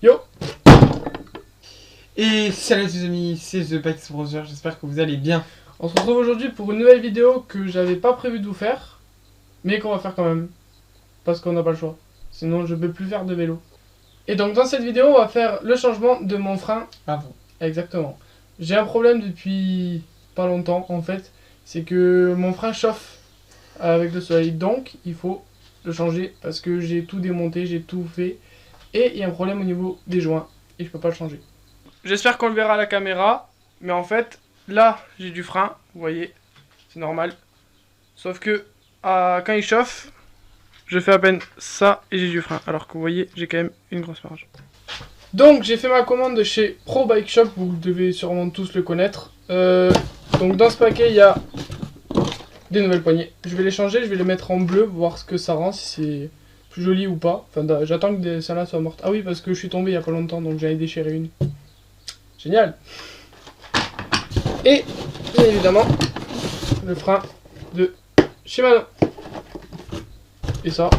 Yo! Et salut les amis, c'est The Bikes Brother, j'espère que vous allez bien. On se retrouve aujourd'hui pour une nouvelle vidéo que j'avais pas prévu de vous faire, mais qu'on va faire quand même, parce qu'on n'a pas le choix. Sinon je peux plus faire de vélo. Et donc dans cette vidéo, on va faire le changement de mon frein avant. Exactement. J'ai un problème depuis pas longtemps en fait, c'est que mon frein chauffe avec le soleil, donc il faut le changer parce que j'ai tout démonté, j'ai tout fait, et il y a un problème au niveau des joints, et je peux pas le changer. J'espère qu'on le verra à la caméra, mais en fait, là, j'ai du frein, vous voyez, c'est normal. Sauf que, quand il chauffe, je fais à peine ça et j'ai du frein. Alors que vous voyez, j'ai quand même une grosse marge. Donc, j'ai fait ma commande de chez Pro Bike Shop, vous devez sûrement tous le connaître. Donc, dans ce paquet, il y a des nouvelles poignées. Je vais les changer, je vais les mettre en bleu, voir ce que ça rend, si c'est plus joli ou pas. Enfin, j'attends que celle-là soit morte. Ah oui, parce que je suis tombé il y a pas longtemps, donc j'en ai déchiré une. Génial. Et, bien évidemment, le frein de Shimano. Et ça,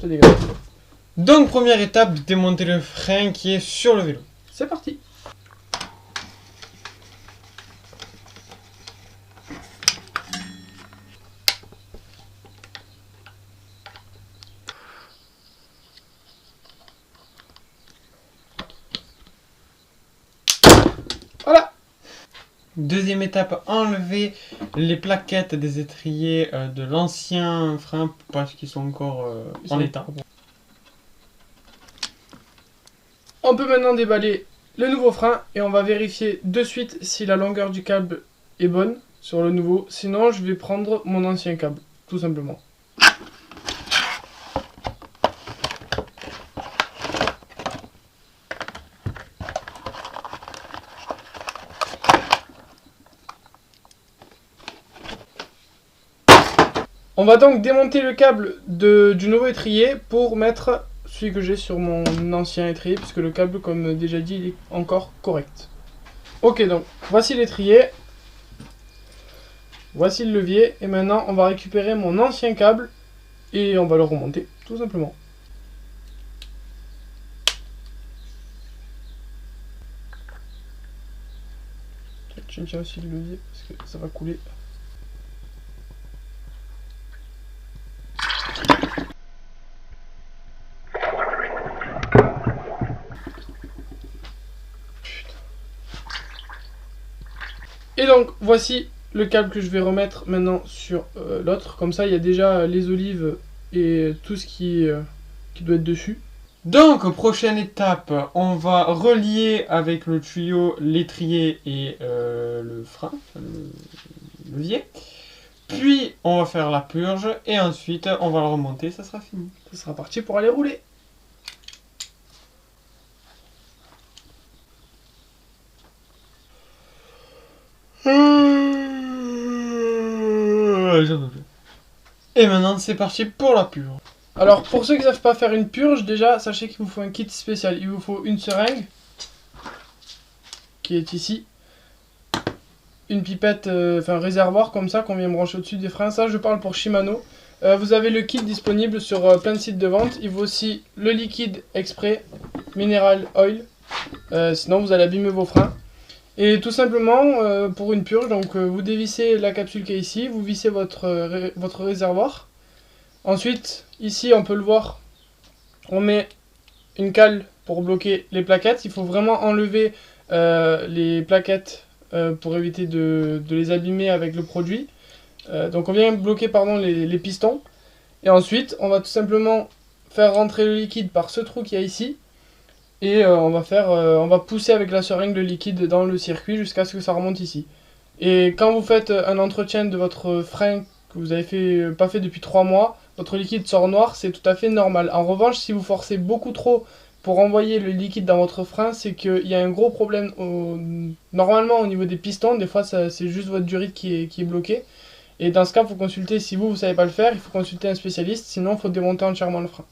c'est dégueulasse. Donc première étape, démonter le frein qui est sur le vélo. C'est parti. Voilà. Deuxième étape, enlever les plaquettes des étriers de l'ancien frein parce qu'ils sont encore en état. On peut maintenant déballer le nouveau frein et on va vérifier de suite si la longueur du câble est bonne sur le nouveau. Sinon, je vais prendre mon ancien câble, tout simplement. On va donc démonter le câble du nouveau étrier pour mettre celui que j'ai sur mon ancien étrier, puisque le câble, comme déjà dit, il est encore correct. Ok, donc voici l'étrier, voici le levier, et maintenant on va récupérer mon ancien câble et on va le remonter, tout simplement. Je tiens aussi le levier parce que ça va couler. Et donc voici le câble que je vais remettre maintenant sur l'autre. Comme ça il y a déjà les olives et tout ce qui doit être dessus. Donc prochaine étape, on va relier avec le tuyau l'étrier et le frein, le levier. Puis on va faire la purge et ensuite on va le remonter, ça sera fini. Ça sera parti pour aller rouler. Et maintenant c'est parti pour la purge. Alors pour ceux qui ne savent pas faire une purge, déjà sachez qu'il vous faut un kit spécial. Il vous faut une seringue qui est ici, une pipette, enfin un réservoir comme ça qu'on vient brancher au-dessus des freins. Ça je parle pour Shimano. Vous avez le kit disponible sur plein de sites de vente. Il faut aussi le liquide exprès, mineral oil, sinon vous allez abîmer vos freins. Et tout simplement pour une purge, donc vous dévissez la capsule qui est ici, vous vissez votre réservoir. Ensuite, ici on peut le voir, on met une cale pour bloquer les plaquettes. Il faut vraiment enlever les plaquettes pour éviter de les abîmer avec le produit. Donc on vient bloquer les pistons. Et ensuite, on va tout simplement faire rentrer le liquide par ce trou qu'il y a ici. Et on va pousser avec la seringue le liquide dans le circuit jusqu'à ce que ça remonte ici. Et quand vous faites un entretien de votre frein que vous avez pas fait depuis 3 mois, votre liquide sort noir, c'est tout à fait normal. En revanche, si vous forcez beaucoup trop pour envoyer le liquide dans votre frein, c'est qu'il y a un gros problème normalement au niveau des pistons. Des fois, c'est juste votre durite qui est bloquée. Et dans ce cas, il faut consulter, si vous ne savez pas le faire, il faut consulter un spécialiste, sinon il faut démonter entièrement le frein.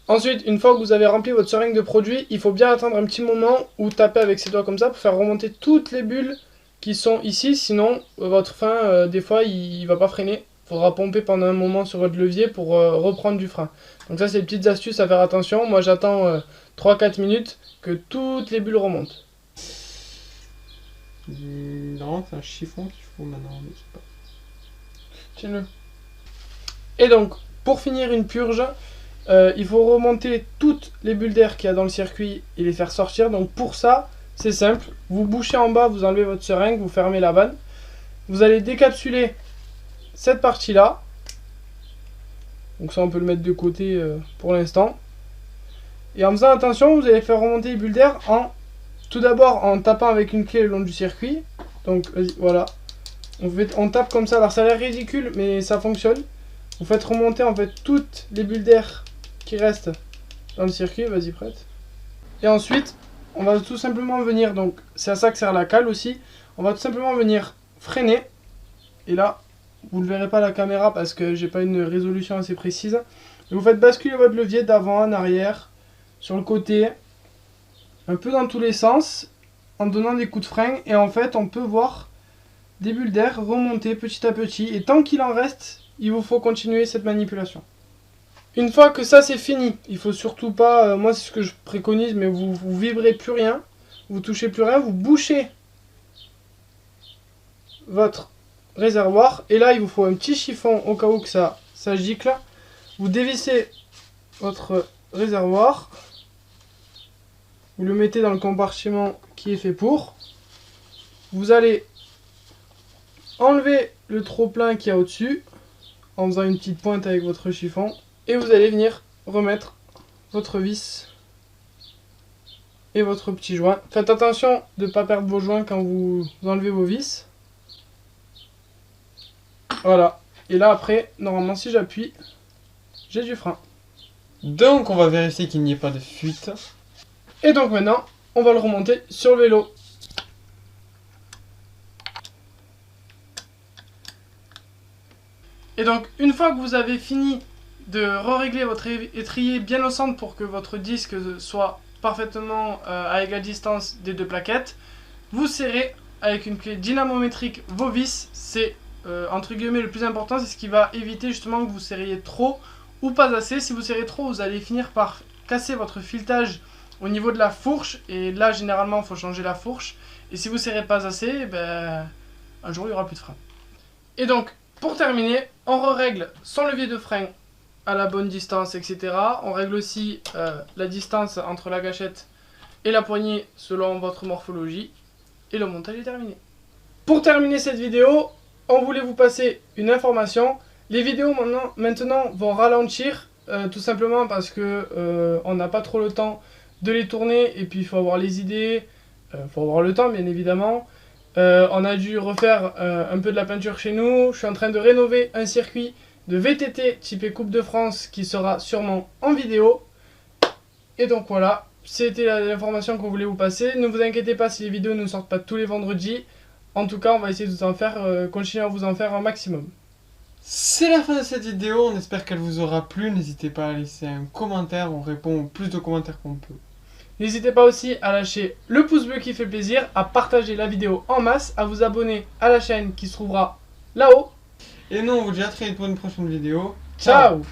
Ensuite, une fois que vous avez rempli votre seringue de produit, il faut bien attendre un petit moment ou taper avec ses doigts comme ça pour faire remonter toutes les bulles qui sont ici. Sinon, votre frein, des fois, il va pas freiner. Il faudra pomper pendant un moment sur votre levier pour reprendre du frein. Donc ça, c'est des petites astuces à faire attention. Moi, j'attends 3-4 minutes que toutes les bulles remontent. Non, c'est un chiffon qu'il faut maintenant, mais je sais pas. Tiens-le. Et donc, pour finir une purge, il faut remonter toutes les bulles d'air qu'il y a dans le circuit et les faire sortir. Donc pour ça, c'est simple. Vous bouchez en bas, vous enlevez votre seringue, vous fermez la vanne. Vous allez décapsuler cette partie-là. Donc ça, on peut le mettre de côté pour l'instant. Et en faisant attention, vous allez faire remonter les bulles d'air tout d'abord en tapant avec une clé le long du circuit. Donc voilà. On tape comme ça. Alors ça a l'air ridicule, mais ça fonctionne. Vous faites remonter en fait toutes les bulles d'air qui restent dans le circuit. Vas-y, prête. Et ensuite, on va tout simplement venir, donc c'est à ça que sert la cale aussi. On va tout simplement venir freiner. Et là, vous ne verrez pas la caméra parce que j'ai pas une résolution assez précise. Et vous faites basculer votre levier d'avant en arrière, sur le côté, un peu dans tous les sens, en donnant des coups de frein. Et en fait, on peut voir des bulles d'air remonter petit à petit. Et tant qu'il en reste, il vous faut continuer cette manipulation. Une fois que ça c'est fini, il faut surtout pas, moi c'est ce que je préconise, mais vous vibrez plus rien, vous touchez plus rien, vous bouchez votre réservoir. Et là, il vous faut un petit chiffon au cas où que ça gicle. Vous dévissez votre réservoir. Vous le mettez dans le compartiment qui est fait pour. Vous allez enlever le trop-plein qu'il y a au-dessus en faisant une petite pointe avec votre chiffon. Et vous allez venir remettre votre vis et votre petit joint. Faites attention de ne pas perdre vos joints quand vous enlevez vos vis. Voilà. Et là après, normalement si j'appuie, j'ai du frein. Donc on va vérifier qu'il n'y ait pas de fuite. Et donc maintenant, on va le remonter sur le vélo. Et donc, une fois que vous avez fini de régler votre étrier bien au centre pour que votre disque soit parfaitement à égale distance des deux plaquettes, vous serrez avec une clé dynamométrique vos vis. C'est entre guillemets le plus important, c'est ce qui va éviter justement que vous serriez trop ou pas assez. Si vous serrez trop, vous allez finir par casser votre filetage au niveau de la fourche, et là généralement il faut changer la fourche. Et si vous serrez pas assez, ben, un jour il n'y aura plus de frein. Et donc pour terminer, on règle son levier de frein à la bonne distance, etc. On règle aussi la distance entre la gâchette et la poignée selon votre morphologie. Et le montage est terminé. Pour terminer cette vidéo, on voulait vous passer une information. Les vidéos maintenant vont ralentir, tout simplement parce que on n'a pas trop le temps de les tourner. Et puis il faut avoir les idées, il faut avoir le temps bien évidemment. On a dû refaire un peu de la peinture chez nous. Je suis en train de rénover un circuit de VTT typé Coupe de France qui sera sûrement en vidéo. Et donc voilà, c'était l'information qu'on voulait vous passer. Ne vous inquiétez pas si les vidéos ne sortent pas tous les vendredis. En tout cas, on va essayer de vous en faire, continuer à vous en faire un maximum. C'est la fin de cette vidéo, on espère qu'elle vous aura plu. N'hésitez pas à laisser un commentaire, on répond au plus de commentaires qu'on peut. N'hésitez pas aussi à lâcher le pouce bleu qui fait plaisir, à partager la vidéo en masse, à vous abonner à la chaîne qui se trouvera là-haut. Et nous on vous dit à très vite pour une prochaine vidéo. Ciao.